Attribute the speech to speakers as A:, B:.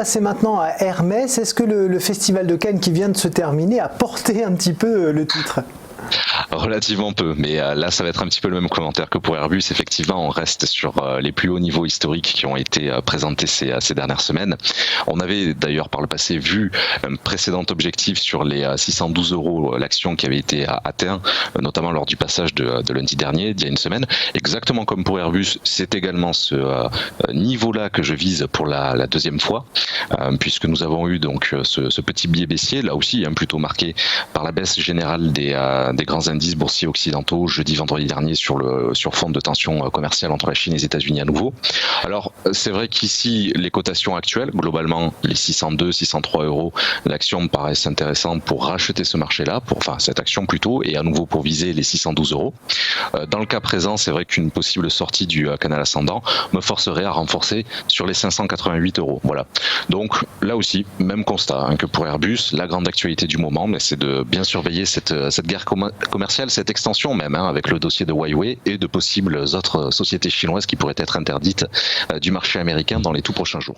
A: passer maintenant à Hermès. Est-ce que le Festival de Cannes qui vient de se terminer a porté un petit peu le titre ?
B: Relativement peu, mais là ça va être un petit peu le même commentaire que pour Airbus. Effectivement, on reste sur les plus hauts niveaux historiques qui ont été présentés ces dernières semaines. On avait d'ailleurs par le passé vu un précédent objectif sur les 612 € l'action qui avait été atteint, notamment lors du passage de lundi dernier, d'il y a une semaine. Exactement comme pour Airbus, c'est également ce niveau-là que je vise pour la deuxième fois, puisque nous avons eu donc ce petit biais baissier, là aussi plutôt marqué par la baisse générale des grands indices boursiers occidentaux jeudi, vendredi dernier sur fond de tensions commerciales entre la Chine et les États-Unis à nouveau. Alors c'est vrai qu'ici les cotations actuelles, globalement les 602, 603 € l'action me paraissent intéressantes pour racheter ce marché-là, cette action plutôt, et à nouveau pour viser les 612 €. Dans le cas présent, c'est vrai qu'une possible sortie du canal ascendant me forcerait à renforcer sur les 588 €. Voilà. Donc là aussi, même constat que pour Airbus, la grande actualité du moment, mais c'est de bien surveiller cette guerre commerciale, cette extension même, avec le dossier de Huawei et de possibles autres sociétés chinoises qui pourraient être interdites du marché américain dans les tout prochains jours.